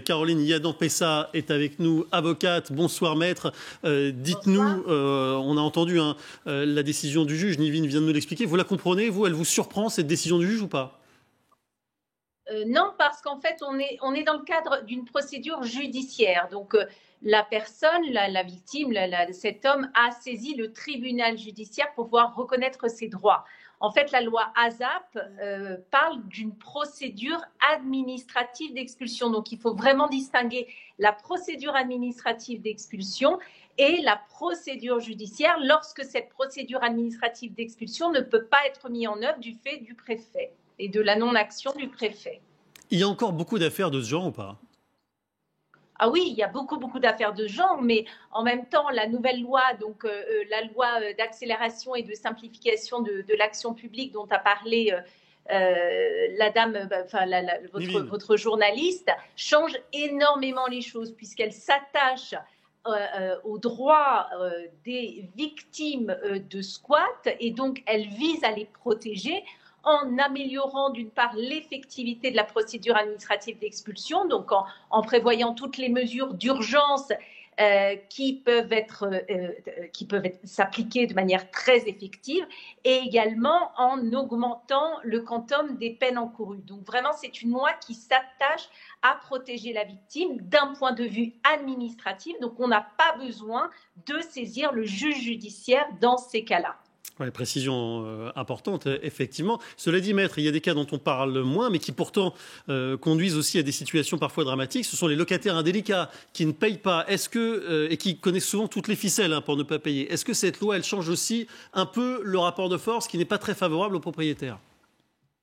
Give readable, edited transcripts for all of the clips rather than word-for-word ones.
Caroline Yadan-Pessa est avec nous, avocate. Bonsoir maître. Dites-nous, on a entendu la décision du juge, Nivine vient de nous l'expliquer. Vous la comprenez, vous? Elle vous surprend cette décision du juge ou pas? Non, parce qu'en fait, on est dans le cadre d'une procédure judiciaire. Donc, la personne, la victime, cet homme a saisi le tribunal judiciaire pour pouvoir reconnaître ses droits. En fait, la loi ASAP parle d'une procédure administrative d'expulsion. Donc, il faut vraiment distinguer la procédure administrative d'expulsion et la procédure judiciaire lorsque cette procédure administrative d'expulsion ne peut pas être mise en œuvre du fait du préfet et de la non-action du préfet. Il y a encore beaucoup d'affaires de ce genre ou pas? Ah oui, il y a beaucoup d'affaires de genre, mais en même temps, la nouvelle loi, donc la loi d'accélération et de simplification de l'action publique dont a parlé la dame, votre journaliste, change énormément les choses puisqu'elle s'attache aux droits des victimes de squat et donc elle vise à les protéger en améliorant d'une part l'effectivité de la procédure administrative d'expulsion, donc en prévoyant toutes les mesures d'urgence qui peuvent s'appliquer de manière très effective, et également en augmentant le quantum des peines encourues. Donc vraiment, c'est une loi qui s'attache à protéger la victime d'un point de vue administratif. Donc on n'a pas besoin de saisir le juge judiciaire dans ces cas-là. Ouais, précision importante, effectivement. Cela dit, maître, il y a des cas dont on parle moins, mais qui pourtant conduisent aussi à des situations parfois dramatiques. Ce sont les locataires indélicats qui ne payent pas. Est-ce que et qui connaissent souvent toutes les ficelles pour ne pas payer. Est-ce que cette loi, elle change aussi un peu le rapport de force qui n'est pas très favorable aux propriétaires?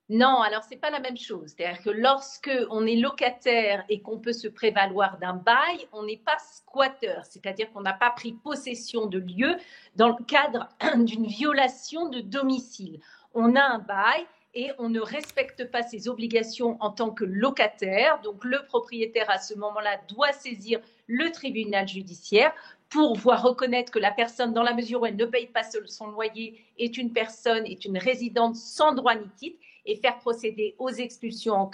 Non, alors c'est pas la même chose. C'est-à-dire que lorsque on est locataire et qu'on peut se prévaloir d'un bail, on n'est pas squatteur. C'est-à-dire qu'on n'a pas pris possession de lieu dans le cadre d'une violation de domicile. On a un bail et on ne respecte pas ses obligations en tant que locataire. Donc le propriétaire à ce moment-là doit saisir le tribunal judiciaire pour voir reconnaître que la personne, dans la mesure où elle ne paye pas son loyer, est une résidente sans droit ni titre, et faire procéder aux expulsions.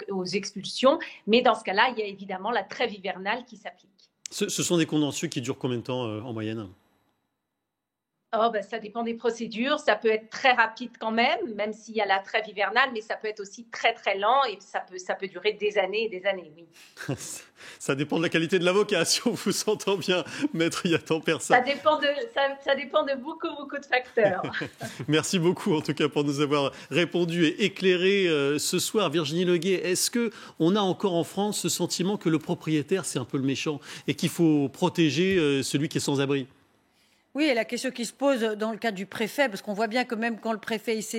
Mais dans ce cas-là, il y a évidemment la trêve hivernale qui s'applique. Ce sont des contentieux qui durent combien de temps en moyenne? Ça dépend des procédures. Ça peut être très rapide quand même s'il y a la trêve hivernale, mais ça peut être aussi très lent et ça peut durer des années et des années, oui. Ça dépend de la qualité de l'avocat, si on vous entend bien, maître Yadan-Pessa. Ça dépend de beaucoup de facteurs. Merci beaucoup en tout cas pour nous avoir répondu et éclairé ce soir. Virginie Leguet, est-ce qu'on a encore en France ce sentiment que le propriétaire c'est un peu le méchant et qu'il faut protéger celui qui est sans abri? Oui, et la question qui se pose dans le cas du préfet, parce qu'on voit bien que même quand le préfet est saisi,